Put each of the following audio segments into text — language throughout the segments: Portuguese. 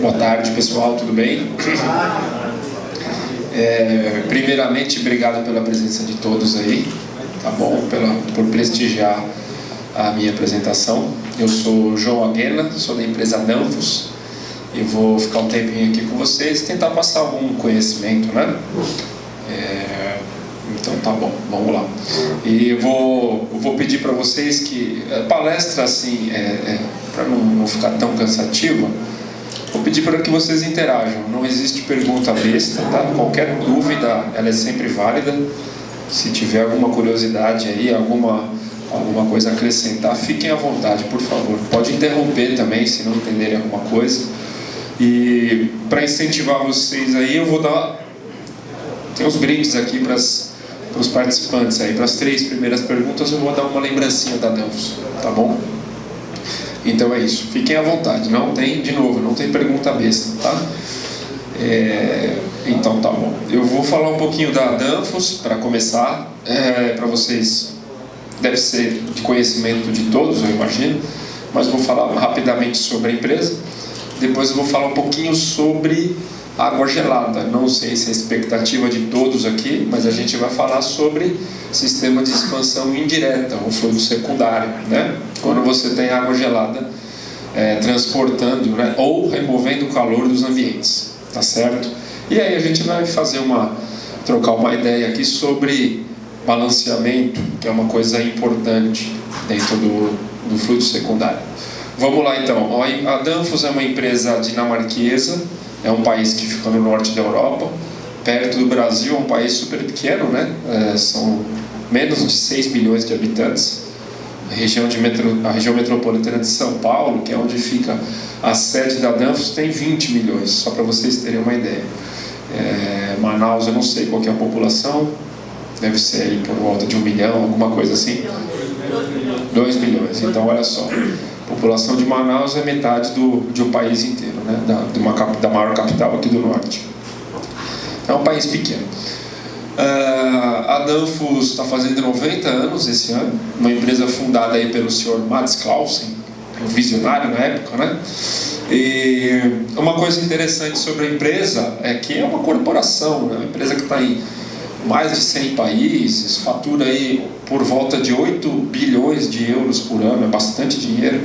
Boa tarde, pessoal, tudo bem? Primeiramente, obrigado pela presença de todos aí, tá bom? Por prestigiar a minha apresentação. Eu sou o João Aguena, sou da empresa Danfoss e vou ficar um tempinho aqui com vocês e tentar passar algum conhecimento, né? Então tá bom, vamos lá. E eu vou pedir para vocês que a palestra, assim, para não ficar tão cansativa, vou pedir para que vocês interajam. Não existe pergunta besta, tá? Qualquer dúvida, ela é sempre válida. Se tiver alguma curiosidade aí, alguma coisa a acrescentar, fiquem à vontade, por favor. Pode interromper também, se não entenderem alguma coisa. E para incentivar vocês aí, eu vou dar... Tem uns brindes aqui para os participantes aí. Para as 3 primeiras perguntas, eu vou dar uma lembrancinha da Danfoss, tá bom? Então é isso, fiquem à vontade, não tem pergunta besta, tá? Então tá bom. Eu vou falar um pouquinho da Danfoss para começar, para vocês, deve ser de conhecimento de todos, eu imagino, mas vou falar rapidamente sobre a empresa. Depois eu vou falar um pouquinho sobre água gelada. Não sei se é a expectativa de todos aqui, mas a gente vai falar sobre sistema de expansão indireta, ou fluido secundário, né? Quando você tem água gelada transportando, né, ou removendo o calor dos ambientes, tá certo? E aí a gente vai trocar uma ideia aqui sobre balanceamento, que é uma coisa importante dentro do fluido secundário. Vamos lá então. A Danfoss é uma empresa dinamarquesa, é um país que fica no norte da Europa, perto do Brasil, é um país super pequeno, né? São menos de 6 milhões de habitantes. A região metropolitana de São Paulo, que é onde fica a sede da Danfoss, tem 20 milhões, só para vocês terem uma ideia. Manaus, eu não sei qual que é a população, deve ser aí por volta de 1 milhão, alguma coisa assim. 2 milhões, então olha só. A população de Manaus é metade de um país inteiro, né? Da maior capital aqui do norte. É um país pequeno. A Danfoss está fazendo 90 anos esse ano, uma empresa fundada aí pelo senhor Mads Clausen, um visionário na época, né? E uma coisa interessante sobre a empresa é que é uma corporação, né? Uma empresa que está em mais de 100 países, fatura aí por volta de 8 bilhões de euros por ano, é bastante dinheiro.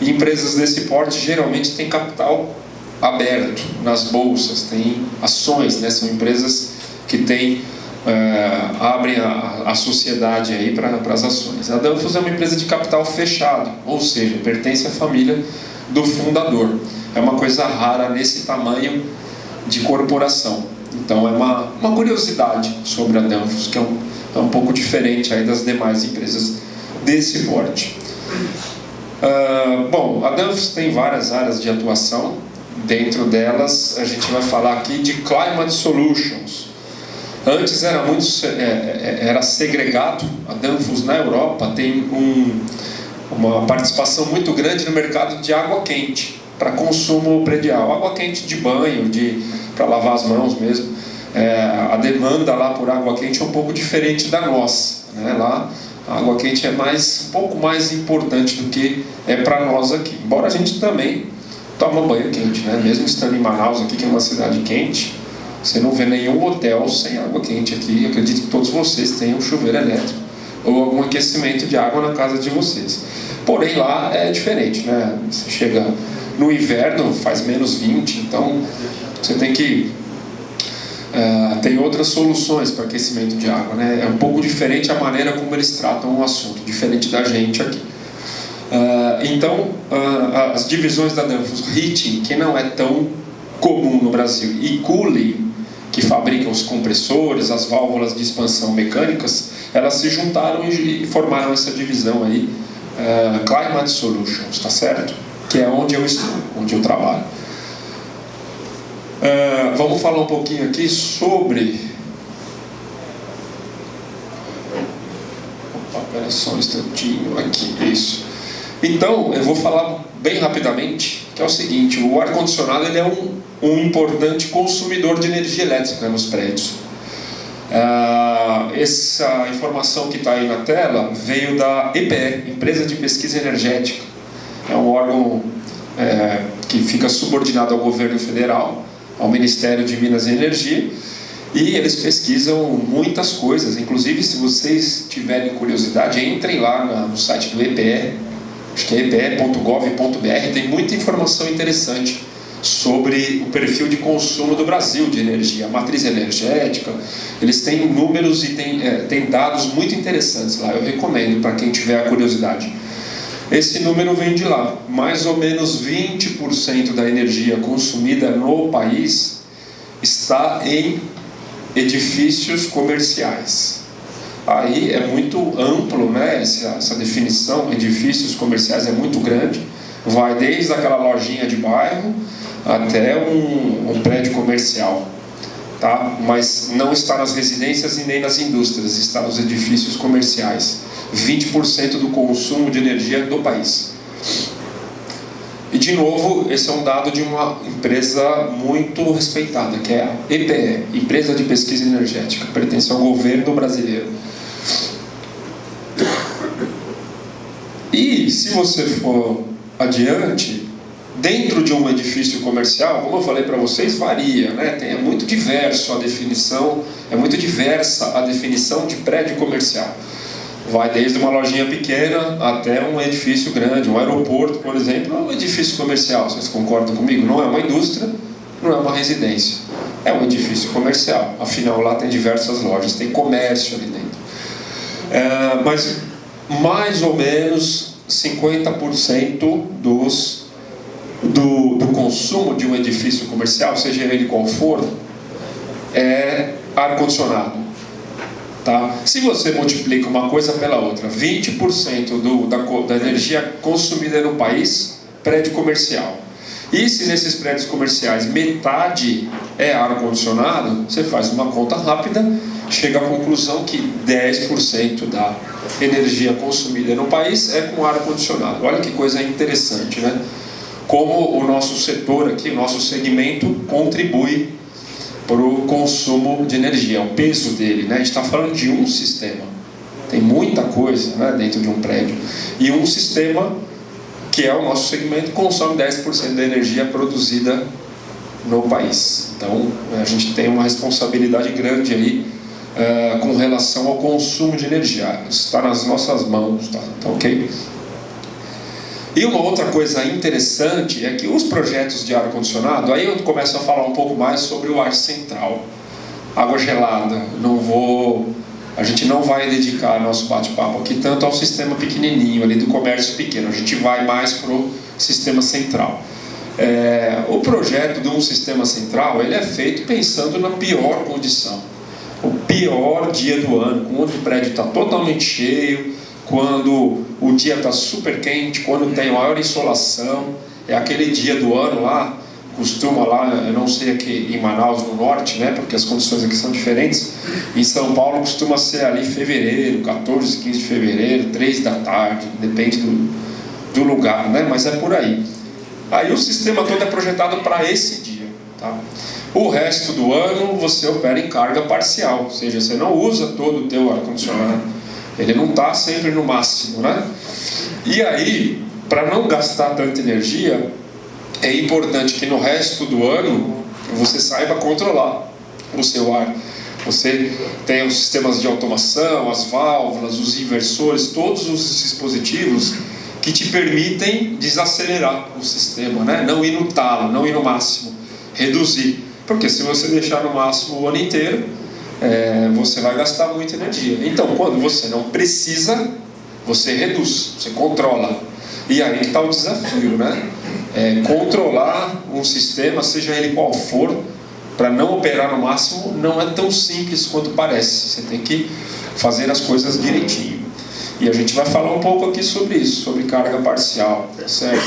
E empresas desse porte geralmente têm capital aberto nas bolsas, têm ações, né? São empresas que abrem a sociedade aí para as ações. A Danfoss é uma empresa de capital fechado, ou seja, pertence à família do fundador. É uma coisa rara nesse tamanho de corporação. Então é uma curiosidade sobre a Danfoss, que é um pouco diferente aí das demais empresas desse porte. Bom, a Danfoss tem várias áreas de atuação. Dentro delas, a gente vai falar aqui de Climate Solutions. Antes era segregado. A Danfoss na Europa tem uma participação muito grande no mercado de água quente para consumo predial, água quente de banho, para lavar as mãos mesmo. A demanda lá por água quente é um pouco diferente da nossa, né? Lá a água quente é um pouco mais importante do que é para nós aqui, embora a gente também toma banho quente, né? Mesmo estando em Manaus aqui, que é uma cidade quente, você não vê nenhum hotel sem água quente aqui. Acredito que todos vocês tenham chuveiro elétrico ou algum aquecimento de água na casa de vocês. Porém lá é diferente, né? Você chega no inverno, faz menos 20, então você tem que tem outras soluções para aquecimento de água, né? É um pouco diferente a maneira como eles tratam o assunto, diferente da gente aqui. Então as divisões da Danfoss, Heating, que não é tão comum no Brasil, e Cooling, que fabricam os compressores, as válvulas de expansão mecânicas, elas se juntaram e formaram essa divisão aí, Climate Solutions, tá certo? Que é onde eu estou, onde eu trabalho. Vamos falar um pouquinho aqui sobre... Espera só um instantinho aqui, isso. Então, eu vou falar bem rapidamente, que é o seguinte: o ar-condicionado ele é um importante consumidor de energia elétrica nos prédios. Essa informação que está aí na tela veio da EPE, Empresa de Pesquisa Energética. É um órgão que fica subordinado ao governo federal, ao Ministério de Minas e Energia, e eles pesquisam muitas coisas. Inclusive, se vocês tiverem curiosidade, entrem lá no site do EPE, acho que é epe.gov.br, tem muita informação interessante sobre o perfil de consumo do Brasil de energia, a matriz energética. Eles têm números e têm dados muito interessantes lá, eu recomendo para quem tiver a curiosidade. Esse número vem de lá. Mais ou menos 20% da energia consumida no país está em edifícios comerciais. Aí é muito amplo, né? Essa definição, edifícios comerciais, é muito grande. Vai desde aquela lojinha de bairro até um prédio comercial, tá? Mas não está nas residências e nem nas indústrias, está nos edifícios comerciais. 20% do consumo de energia do país. E de novo, esse é um dado de uma empresa muito respeitada, que é a EPE, Empresa de Pesquisa Energética, pertence ao governo brasileiro. E se você for adiante, dentro de um edifício comercial, como eu falei para vocês, varia, né? É muito diverso a definição, é muito diversa a definição de prédio comercial. Vai desde uma lojinha pequena até um edifício grande. Um aeroporto, por exemplo, é um edifício comercial. Vocês concordam comigo? Não é uma indústria, não é uma residência. É um edifício comercial. Afinal, lá tem diversas lojas, tem comércio ali dentro. Mas mais ou menos 50% do consumo de um edifício comercial, seja ele qual for, é ar-condicionado. Tá? Se você multiplica uma coisa pela outra, 20% da energia consumida no país, prédio comercial. E se nesses prédios comerciais metade é ar-condicionado, você faz uma conta rápida, chega à conclusão que 10% da energia consumida no país é com ar-condicionado. Olha que coisa interessante, né? Como o nosso setor aqui, o nosso segmento contribui para o consumo de energia, o peso dele, né? A gente está falando de um sistema, tem muita coisa, né, dentro de um prédio, e um sistema, que é o nosso segmento, consome 10% da energia produzida no país. Então a gente tem uma responsabilidade grande aí com relação ao consumo de energia, está nas nossas mãos, tá ok? E uma outra coisa interessante é que os projetos de ar-condicionado, aí eu começo a falar um pouco mais sobre o ar central, água gelada. A gente não vai dedicar nosso bate-papo aqui tanto ao sistema pequenininho ali do comércio pequeno, a gente vai mais para o sistema central. O projeto de um sistema central, ele é feito pensando na pior condição, o pior dia do ano, quando o prédio está totalmente cheio, quando o dia está super quente, quando tem maior insolação. É aquele dia do ano lá, costuma lá, eu não sei aqui em Manaus, no norte, né, porque as condições aqui são diferentes. Em São Paulo costuma ser ali fevereiro, 14, 15 de fevereiro, 3 da tarde, depende do lugar, né, mas é por aí. Aí o sistema todo é projetado para esse dia, tá? O resto do ano você opera em carga parcial, ou seja, você não usa todo o teu ar-condicionado. Ele não está sempre no máximo, né? E aí, para não gastar tanta energia, é importante que no resto do ano você saiba controlar o seu ar. Você tem os sistemas de automação, as válvulas, os inversores, todos os dispositivos que te permitem desacelerar o sistema, né? Não ir no talo, não ir no máximo, reduzir. Porque se você deixar no máximo o ano inteiro, você vai gastar muita energia. Então, quando você não precisa, você reduz, você controla. E aí que está o desafio, né? Controlar um sistema, seja ele qual for, para não operar no máximo, não é tão simples quanto parece. Você tem que fazer as coisas direitinho. E a gente vai falar um pouco aqui sobre isso, sobre carga parcial, certo?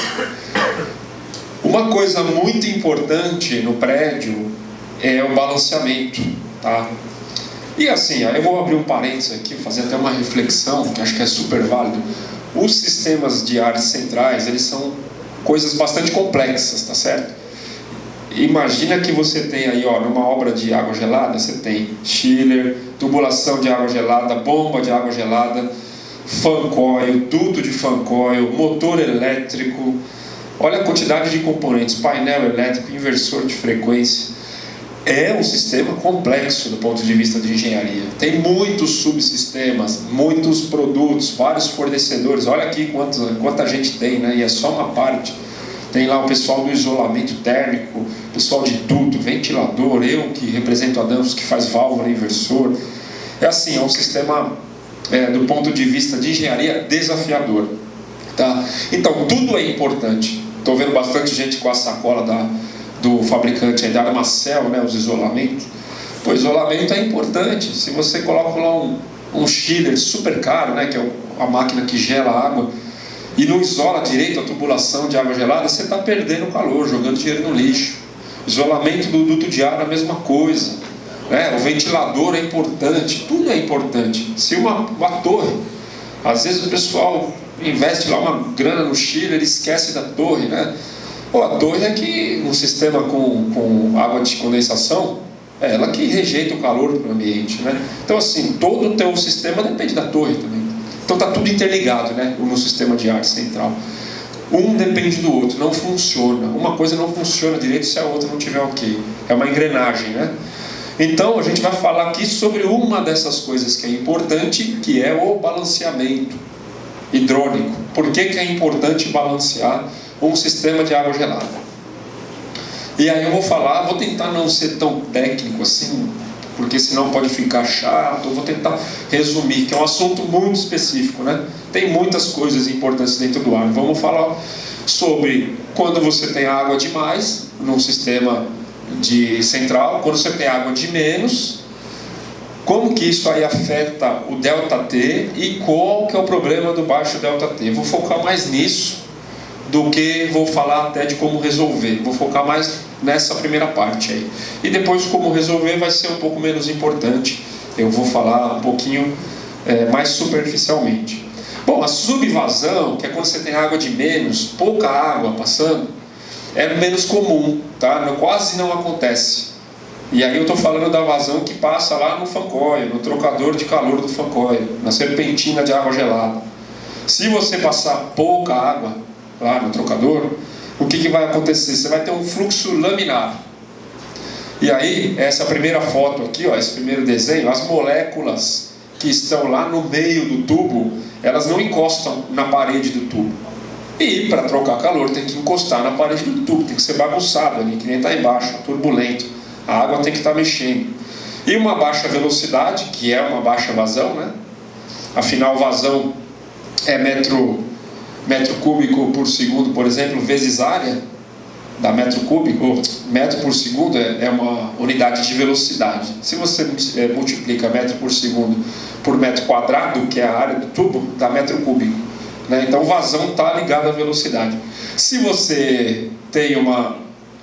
Uma coisa muito importante no prédio é o balanceamento, tá? E assim, aí eu vou abrir um parênteses aqui, fazer até uma reflexão, que acho que é super válido. Os sistemas de ar centrais, eles são coisas bastante complexas, tá certo? Imagina que você tem aí, ó, numa obra de água gelada, você tem chiller, tubulação de água gelada, bomba de água gelada, fan coil, duto de fan coil, motor elétrico, Olha a quantidade de componentes, painel elétrico, inversor de frequência. É um sistema complexo do ponto de vista de engenharia. Tem muitos subsistemas, muitos produtos, vários fornecedores. Olha aqui quanta gente tem, né? E é só uma parte. Tem lá o pessoal do isolamento térmico, pessoal de duto, ventilador, eu que represento a Danfoss, que faz válvula, inversor. É assim, é um sistema, do ponto de vista de engenharia, desafiador. Tá? Então, tudo é importante. Estou vendo bastante gente com a sacola do fabricante da Armacel, né, os isolamentos. O isolamento é importante. Se você coloca lá um chiller super caro, né, que é a máquina que gela a água, e não isola direito a tubulação de água gelada, você está perdendo calor, jogando dinheiro no lixo. Isolamento do duto de ar é a mesma coisa, né? O ventilador é importante, tudo é importante. Se uma torre, às vezes o pessoal investe lá uma grana no chiller e esquece da torre, né? Pô, a torre é que um sistema com água de condensação, é ela que rejeita o calor para o ambiente, né? Então assim, todo o teu sistema depende da torre também. Então está tudo interligado, né, no sistema de ar central. Um depende do outro, não funciona. Uma coisa não funciona direito se a outra não tiver ok. É uma engrenagem, né? Então a gente vai falar aqui sobre uma dessas coisas que é importante, que é o balanceamento hidrônico. Por que é importante balancear um sistema de água gelada? E aí eu vou tentar não ser tão técnico assim, porque senão pode ficar chato. Eu vou tentar resumir, que é um assunto muito específico, né? Tem muitas coisas importantes dentro do ar. Vamos falar sobre quando você tem água demais num sistema de central, quando você tem água de menos, como que isso aí afeta o ΔT e qual que é o problema do baixo ΔT. Eu vou focar mais nisso do que vou falar até de como resolver. Vou focar mais nessa primeira parte aí. E depois como resolver vai ser um pouco menos importante. Eu vou falar um pouquinho mais superficialmente. Bom, a subvasão, que é quando você tem água de menos, pouca água passando, é menos comum, tá? Quase não acontece. E aí eu estou falando da vazão que passa lá no fan coil, no trocador de calor do fan coil, na serpentina de água gelada. Se você passar pouca água lá no trocador, o que vai acontecer? Você vai ter um fluxo laminar. E aí, essa primeira foto aqui, ó, esse primeiro desenho, as moléculas que estão lá no meio do tubo, elas não encostam na parede do tubo. E para trocar calor tem que encostar na parede do tubo, tem que ser bagunçado ali, que nem está embaixo, turbulento. A água tem que estar mexendo. E uma baixa velocidade, que é uma baixa vazão, né? Afinal, vazão é metro cúbico por segundo, por exemplo, vezes área da metro cúbico, ou metro por segundo é uma unidade de velocidade. Se você multiplica metro por segundo por metro quadrado, que é a área do tubo, dá metro cúbico, né? Então vazão está ligado à velocidade. Se você tem uma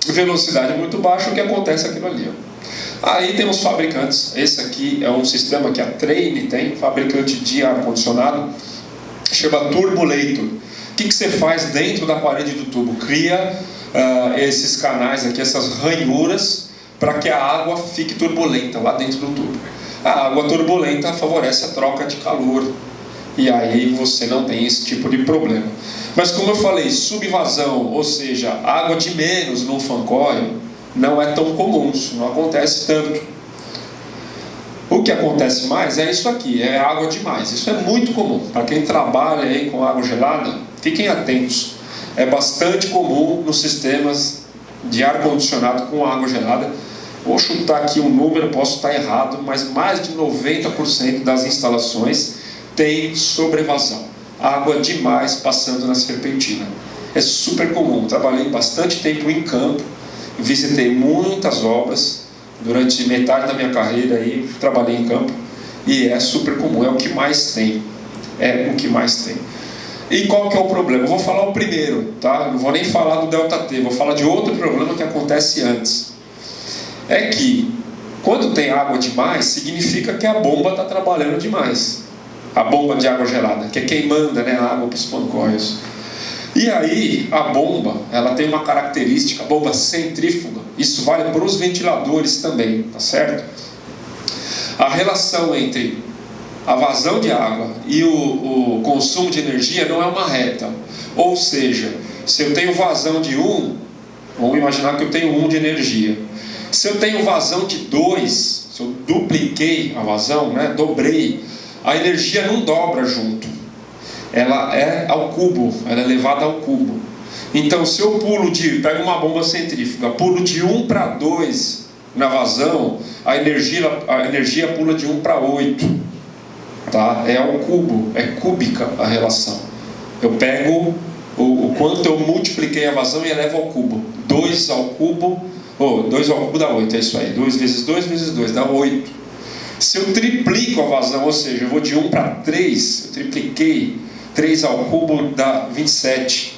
velocidade muito baixa, o que acontece é aquilo ali, ó. Aí tem os fabricantes. Esse aqui é um sistema que a Trane tem, fabricante de ar-condicionado, chama Turbolator. O que você faz dentro da parede do tubo? Cria esses canais aqui, essas ranhuras, para que a água fique turbulenta lá dentro do tubo. A água turbulenta favorece a troca de calor, e aí você não tem esse tipo de problema. Mas como eu falei, subvasão, ou seja, água de menos no fan coil, não é tão comum, isso não acontece tanto. O que acontece mais é isso aqui, é água demais. Isso é muito comum. Para quem trabalha aí com água gelada, fiquem atentos. É bastante comum nos sistemas de ar-condicionado com água gelada. Vou chutar aqui um número, posso estar errado, mas mais de 90% das instalações tem sobrevasão. Água demais passando na serpentina. É super comum. Trabalhei bastante tempo em campo, visitei muitas obras. Durante metade da minha carreira aí, trabalhei em campo, e é super comum, é o que mais tem. É o que mais tem. E qual que é o problema? Eu vou falar o primeiro, tá? Não vou nem falar do ΔT, vou falar de outro problema que acontece antes. É que, quando tem água demais, significa que a bomba está trabalhando demais. A bomba de água gelada, que é quem manda, né, a água para os fan coils. E aí, a bomba, ela tem uma característica, a bomba centrífuga, isso vale para os ventiladores também, tá certo? A relação entre a vazão de água e o consumo de energia não é uma reta. Ou seja, Se eu tenho vazão de 1, vamos imaginar que eu tenho 1 de energia. Se eu tenho vazão de 2, se eu dupliquei a vazão, né, dobrei, a energia não dobra junto. Ela é ao cubo, ela é elevada ao cubo. Então, se eu pego uma bomba centrífuga, pulo de 1 para 2 na vazão, a energia pula de 1 para 8. Tá? É ao cubo, é cúbica a relação. Eu pego o quanto eu multipliquei a vazão e elevo ao cubo. 2 ao cubo, 2 ao cubo dá 8, é isso aí. 2 vezes 2 vezes 2 dá 8. Se eu triplico a vazão, ou seja, eu vou de 1 para 3, eu tripliquei, 3 ao cubo dá 27.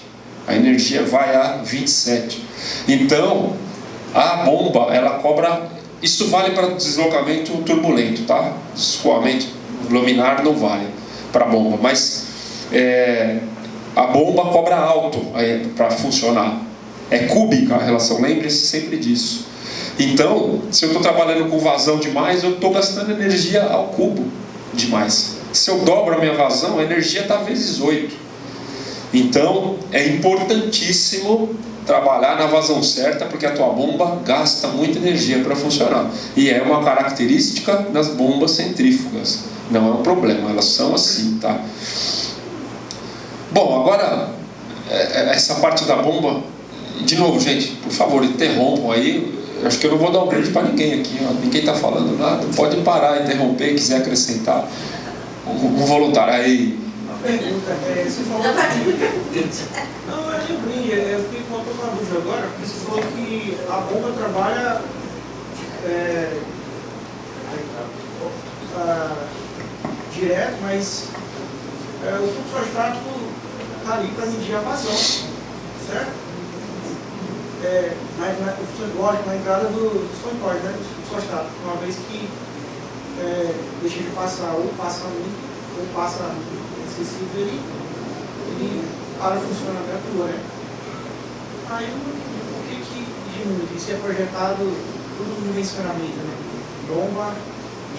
A energia vai a 27. Então, a bomba, ela cobra... Isso vale para deslocamento turbulento, tá? Escoamento laminar não vale para a bomba. Mas a bomba cobra alto para funcionar. É cúbica a relação, lembre-se sempre disso. Então, se eu estou trabalhando com vazão demais, eu estou gastando energia ao cubo demais. Se eu dobro a minha vazão, a energia está vezes 8. Então, é importantíssimo trabalhar na vazão certa, porque a tua bomba gasta muita energia para funcionar. E é uma característica das bombas centrífugas. Não é um problema, elas são assim, tá? Bom, agora, essa parte da bomba... De novo, gente, por favor, interrompam aí. Acho que eu não vou dar um brinde para ninguém aqui, ó. Ninguém está falando nada. Pode parar, interromper, quiser acrescentar. Um voluntário aí. Pergunta, você falou que... Não, é de brinde, eu fiquei com uma dúvida agora, porque você falou que a bomba trabalha direto, mas o fluxo estático está ali para medir a vazão, certo? Lógico, na entrada do solenoide, né, do fluxo estático, uma vez que deixa de passar, ou passa muito, ou passa excessivo, ele para o funcionamento atua, né? Aí o que diminui? Isso é projetado tudo no dimensionamento, né? Bomba,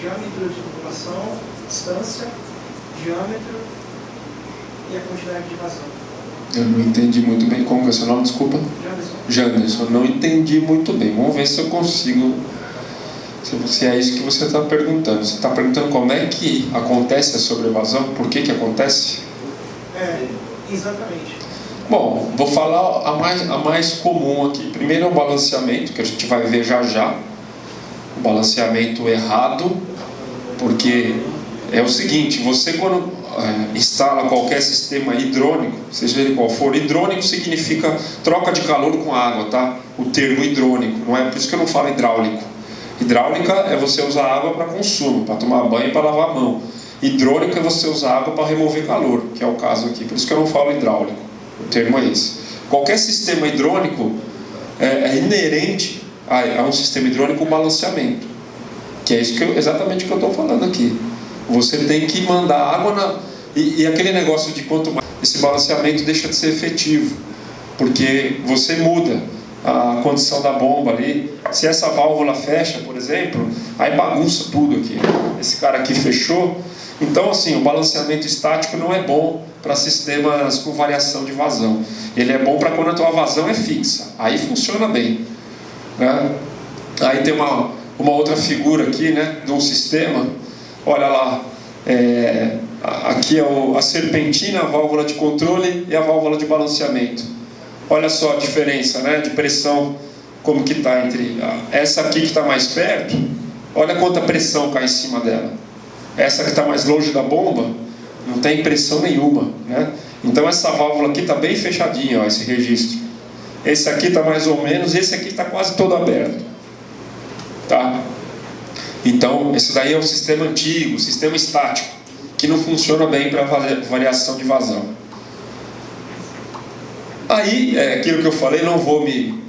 diâmetro de tubulação, distância, diâmetro e a quantidade de vazão. Eu não entendi muito bem. Como é o seu nome? Desculpa. Janderson. Não entendi muito bem. Vamos ver se eu consigo. Se é isso que você está perguntando. Você está perguntando como é que acontece a sobrevasão? Por que acontece? Exatamente. Bom, vou falar a mais comum aqui. Primeiro é o balanceamento, que a gente vai ver já já. O balanceamento errado, porque é o seguinte, você quando instala qualquer sistema hidrônico, seja ele qual for, hidrônico significa troca de calor com água, tá? O termo hidrônico, não é por isso que eu não falo hidráulico. Hidráulica é você usar água para consumo, para tomar banho e para lavar a mão. Hidrônico é você usar água para remover calor, que é o caso aqui. Por isso que eu não falo hidráulico. O termo é esse. Qualquer sistema hidrônico é inerente a um sistema hidrônico o balanceamento. Que é isso exatamente o que eu estou falando aqui. Você tem que mandar água e aquele negócio de quanto mais... Esse balanceamento deixa de ser efetivo. Porque você muda a condição da bomba ali. Se essa válvula fecha, por exemplo, aí bagunça tudo aqui. Esse cara aqui fechou. Então, assim, o balanceamento estático não é bom para sistemas com variação de vazão. Ele é bom para quando a tua vazão é fixa. Aí funciona bem, né? Aí tem uma outra figura aqui, né, de um sistema. Olha lá, aqui é a serpentina, a válvula de controle e a válvula de balanceamento. Olha só a diferença, né, de pressão, como que está entre essa aqui que está mais perto. Olha quanta pressão cai em cima dela. Essa que está mais longe da bomba não tem pressão nenhuma, né? Então essa válvula aqui está bem fechadinha, ó, esse registro. Esse aqui está mais ou menos, esse aqui está quase todo aberto, tá? Então esse daí é o sistema antigo, o sistema estático, que não funciona bem para variação de vazão. Aí, aquilo que eu falei, não vou me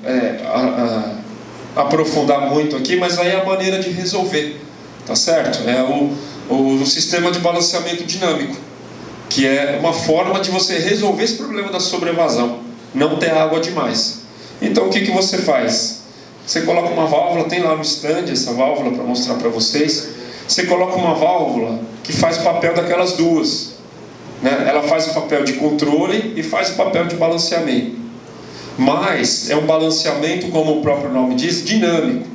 aprofundar muito aqui, mas aí é a maneira de resolver, tá certo? É o sistema de balanceamento dinâmico, que é uma forma de você resolver esse problema da sobrevasão, não ter água demais. Então o que você faz? Você coloca uma válvula, tem lá no stand essa válvula para mostrar para vocês. Você coloca uma válvula que faz o papel daquelas duas, né? Ela faz o papel de controle e faz o papel de balanceamento. Mas é um balanceamento, como o próprio nome diz, dinâmico.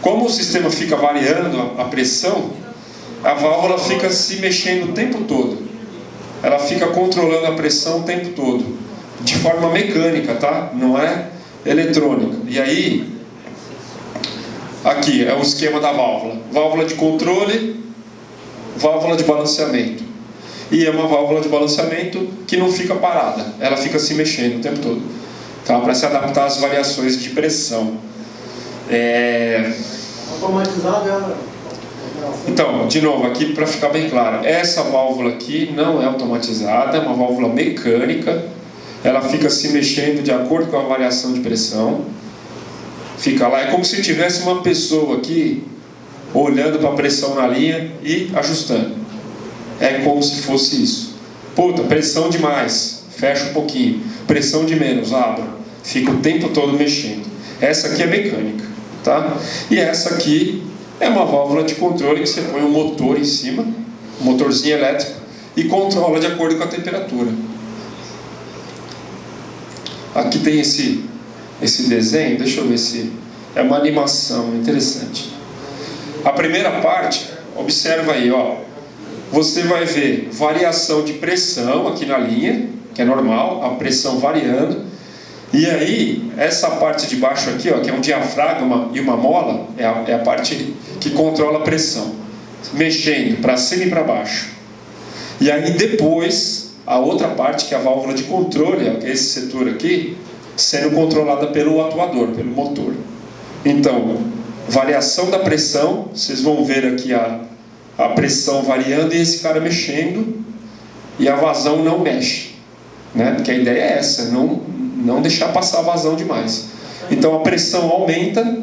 Como o sistema fica variando a pressão, a válvula fica se mexendo o tempo todo. Ela fica controlando a pressão o tempo todo, de forma mecânica, tá? Não é eletrônica. E aí, aqui é o esquema da válvula. Válvula de controle, válvula de balanceamento. E é uma válvula de balanceamento que não fica parada, ela fica se mexendo o tempo todo, tá? Para se adaptar às variações de pressão. Automatizada. Então, de novo, aqui para ficar bem claro, essa válvula aqui não é automatizada, é uma válvula mecânica. Ela fica se mexendo de acordo com a variação de pressão. Fica lá, é como se tivesse uma pessoa aqui olhando para a pressão na linha e ajustando. É como se fosse isso. Puta, pressão demais, fecha um pouquinho. Pressão de menos, abro. Fica o tempo todo mexendo. Essa aqui é mecânica, tá? E essa aqui é uma válvula de controle que você põe um motor em cima, um motorzinho elétrico, e controla de acordo com a temperatura. Aqui tem esse desenho, deixa eu ver se é uma animação interessante. A primeira parte, observa aí, ó. Você vai ver variação de pressão aqui na linha, que é normal, a pressão variando. E aí, essa parte de baixo aqui, ó, que é um diafragma e uma mola, é a parte que controla a pressão, mexendo para cima e para baixo. E aí depois, a outra parte, que é a válvula de controle, ó, que é esse setor aqui, sendo controlada pelo atuador, pelo motor. Então, variação da pressão, vocês vão ver aqui a pressão variando e esse cara mexendo, e a vazão não mexe, né? Porque a ideia é essa, não deixar passar a vazão demais. Então a pressão aumenta,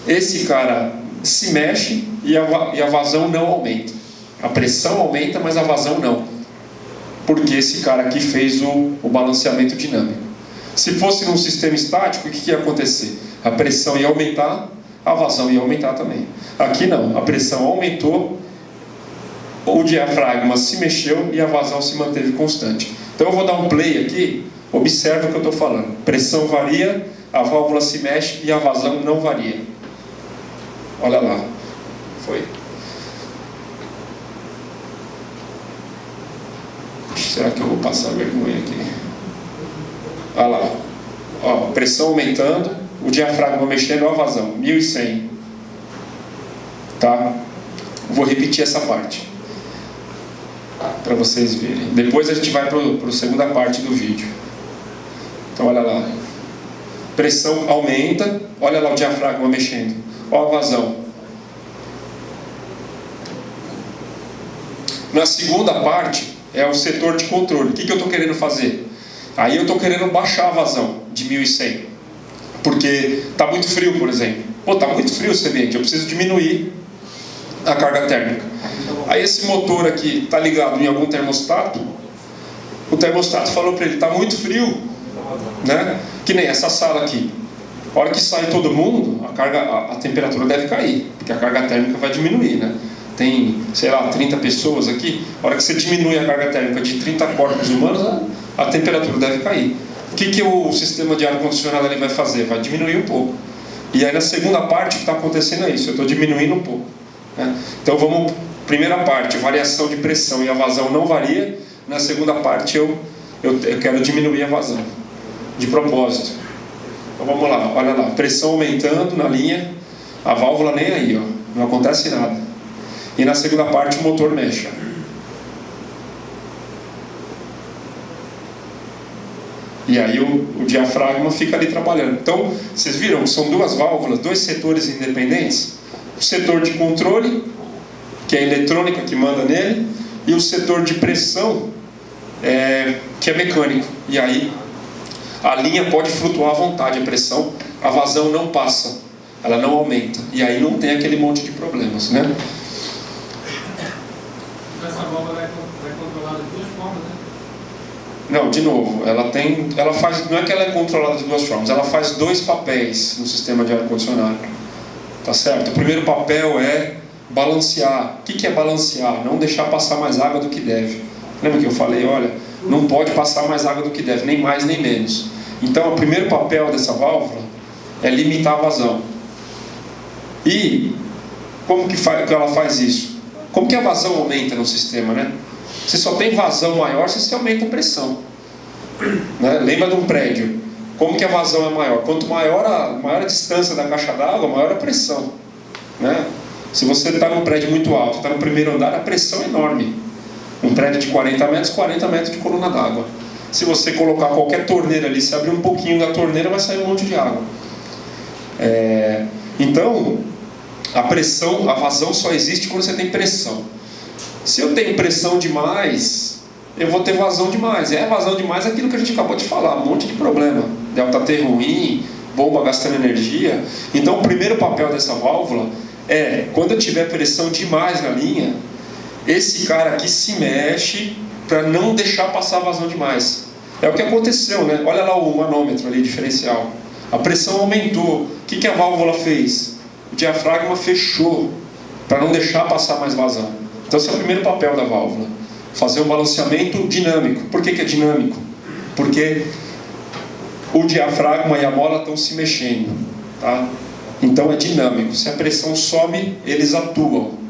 esse cara se mexe e a vazão não aumenta. A pressão aumenta, mas a vazão não, porque esse cara aqui fez o balanceamento dinâmico. Se fosse num sistema estático, o que ia acontecer? A pressão ia aumentar, a vazão ia aumentar também. Aqui não, a pressão aumentou, o diafragma se mexeu e a vazão se manteve constante. Então eu vou dar um play aqui, observa o que eu estou falando. Pressão varia, a válvula se mexe e a vazão não varia. Olha lá. Foi. Será que eu vou passar vergonha aqui? Olha lá. Ó, pressão aumentando, o diafragma mexendo, a vazão. 1100. Tá? Vou repetir essa parte para vocês verem. Depois a gente vai para a segunda parte do vídeo. Então olha lá. Pressão aumenta, olha lá o diafragma mexendo. Olha a vazão. Na segunda parte é o setor de controle. O que eu estou querendo fazer? Aí eu estou querendo baixar a vazão de 1100. Porque está muito frio, por exemplo. Pô, está muito frio esse ambiente, eu preciso diminuir a carga térmica. Aí esse motor aqui está ligado em algum termostato. O termostato falou para ele, está muito frio, né? Que nem essa sala aqui. A hora que sai todo mundo, a temperatura deve cair, porque a carga térmica vai diminuir, né? Tem, sei lá, 30 pessoas aqui. A hora que você diminui a carga térmica de 30 corpos humanos, a temperatura deve cair. O que o sistema de ar-condicionado ali vai fazer? Vai diminuir um pouco. E aí na segunda parte o que está acontecendo é isso, eu estou diminuindo um pouco, né? Então vamos, primeira parte, variação de pressão e a vazão não varia. Na segunda parte eu quero diminuir a vazão, de propósito. Então vamos lá, olha lá, pressão aumentando na linha, a válvula nem aí, ó, não acontece nada. E na segunda parte o motor mexe. E aí o diafragma fica ali trabalhando. Então, vocês viram? São duas válvulas, dois setores independentes. O setor de controle, que é a eletrônica que manda nele, e o setor de pressão, que é mecânico. E aí a linha pode flutuar à vontade, a pressão, a vazão não passa, ela não aumenta. E aí não tem aquele monte de problemas, né? Essa válvula é controlada de duas formas, né? Não, de novo, ela faz, não é que ela é controlada de duas formas, ela faz dois papéis no sistema de ar-condicionado, tá certo? O primeiro papel é balancear. O que é balancear? Não deixar passar mais água do que deve. Lembra que eu falei, olha, não pode passar mais água do que deve, nem mais nem menos. Então, o primeiro papel dessa válvula é limitar a vazão. E como que ela faz isso? Como que a vazão aumenta no sistema, né? Você só tem vazão maior se você aumenta a pressão, né? Lembra de um prédio? Como que a vazão é maior? Quanto maior a distância da caixa d'água, maior a pressão, né? Se você está num prédio muito alto, está no primeiro andar, a pressão é enorme. Um prédio de 40 metros de coluna d'água. Se você colocar qualquer torneira ali, se abrir um pouquinho da torneira, vai sair um monte de água. Então, a pressão, a vazão só existe quando você tem pressão. Se eu tenho pressão demais, eu vou ter vazão demais. Vazão demais é aquilo que a gente acabou de falar, um monte de problema. Delta T ruim, bomba gastando energia. Então, o primeiro papel dessa válvula é, quando eu tiver pressão demais na linha, esse cara aqui se mexe para não deixar passar vazão demais. É o que aconteceu, né? Olha lá o manômetro ali, diferencial. A pressão aumentou. O que a válvula fez? O diafragma fechou para não deixar passar mais vazão. Então esse é o primeiro papel da válvula. Fazer um balanceamento dinâmico. Por que é dinâmico? Porque o diafragma e a mola estão se mexendo, tá? Então é dinâmico. Se a pressão sobe, eles atuam.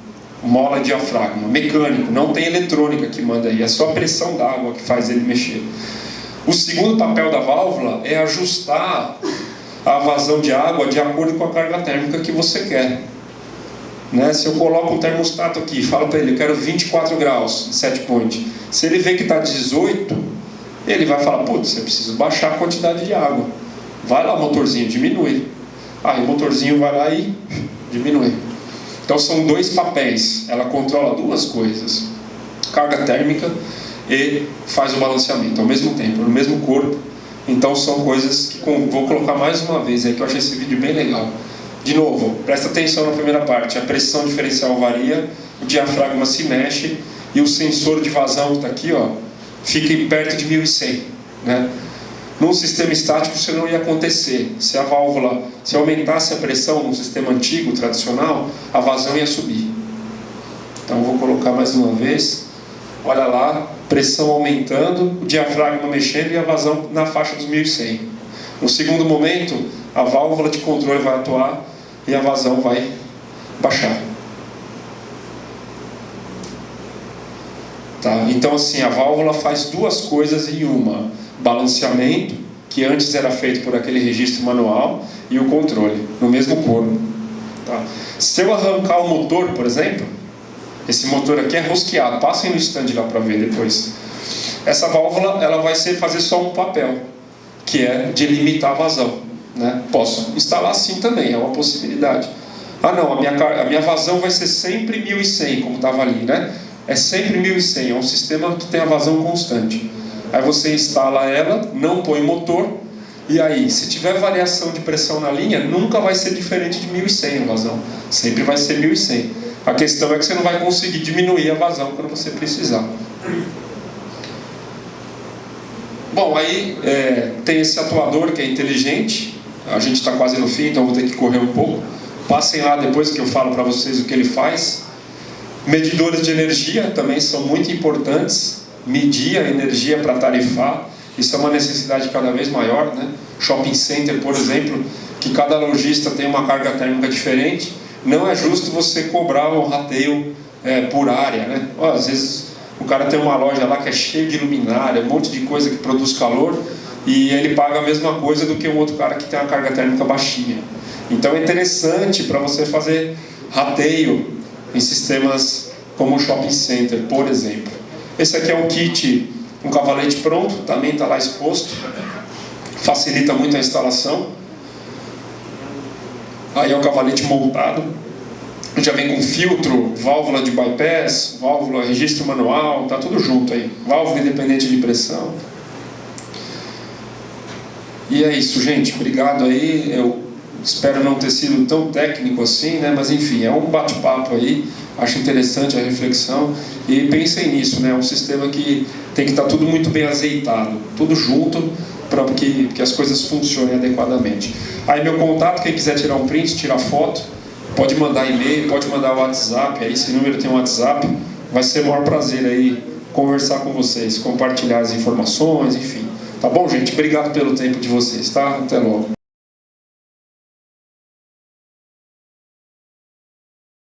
Mola e diafragma. Mecânico, não tem eletrônica que manda aí. É só a pressão d'água que faz ele mexer. O segundo papel da válvula é ajustar a vazão de água de acordo com a carga térmica que você quer, né? Se eu coloco um termostato aqui e falo para ele, eu quero 24 graus de set point, se ele vê que está 18, ele vai falar, putz, eu preciso baixar a quantidade de água. Vai lá, motorzinho, diminui. Aí o motorzinho vai lá e diminui. Então são dois papéis, ela controla duas coisas, carga térmica e faz o balanceamento ao mesmo tempo, no mesmo corpo. Então são coisas que vou colocar mais uma vez aí, que eu achei esse vídeo bem legal. De novo, presta atenção na primeira parte, a pressão diferencial varia, o diafragma se mexe e o sensor de vazão que está aqui, ó, fica perto de 1100, né? Num sistema estático isso não ia acontecer. Se a válvula, se aumentasse a pressão no sistema antigo, tradicional, a vazão ia subir. Então vou colocar mais uma vez. Olha lá, pressão aumentando, o diafragma mexendo e a vazão na faixa dos 1100. No segundo momento, a válvula de controle vai atuar e a vazão vai baixar. Tá? Então assim, a válvula faz duas coisas em uma: balanceamento, que antes era feito por aquele registro manual, e o controle, no mesmo corpo. Tá? Se eu arrancar o motor, por exemplo, esse motor aqui é rosqueado, passem no stand lá para ver depois. Essa válvula ela vai fazer só um papel, que é de limitar a vazão, né? Posso instalar assim também, é uma possibilidade. Ah não, a minha vazão vai ser sempre 1100, como estava ali, né? É sempre 1100, é um sistema que tem a vazão constante. Aí você instala ela, não põe motor, e aí, se tiver variação de pressão na linha, nunca vai ser diferente de 1100 a vazão, sempre vai ser 1100. A questão é que você não vai conseguir diminuir a vazão quando você precisar. Bom, aí tem esse atuador que é inteligente. A gente está quase no fim, então vou ter que correr um pouco. Passem lá depois que eu falo para vocês o que ele faz. Medidores de energia também são muito importantes. Medir a energia para tarifar. Isso é uma necessidade cada vez maior, né? Shopping center, por exemplo, que cada lojista tem uma carga térmica diferente. Não é justo você cobrar um rateio por área, né? Às vezes o cara tem uma loja lá que é cheia de luminária, um monte de coisa que produz calor, e ele paga a mesma coisa do que um outro cara que tem uma carga térmica baixinha. Então é interessante para você fazer rateio em sistemas como o shopping center, por exemplo. Esse aqui é um kit, um cavalete pronto, também está lá exposto, facilita muito a instalação. Aí é o cavalete montado, já vem com filtro, válvula de bypass, válvula, registro manual, tá tudo junto aí, válvula independente de pressão. E é isso, gente, obrigado aí. Eu espero não ter sido tão técnico assim, né? Mas enfim, é um bate-papo aí, acho interessante a reflexão. E pensem nisso, né? É um sistema que tem que estar tudo muito bem azeitado, tudo junto, para que as coisas funcionem adequadamente. Aí meu contato, quem quiser tirar um print, tirar foto, pode mandar e-mail, pode mandar WhatsApp, aí esse número tem um WhatsApp, vai ser o maior prazer aí conversar com vocês, compartilhar as informações, enfim, Tá bom, gente? Obrigado pelo tempo de vocês, tá? Até logo.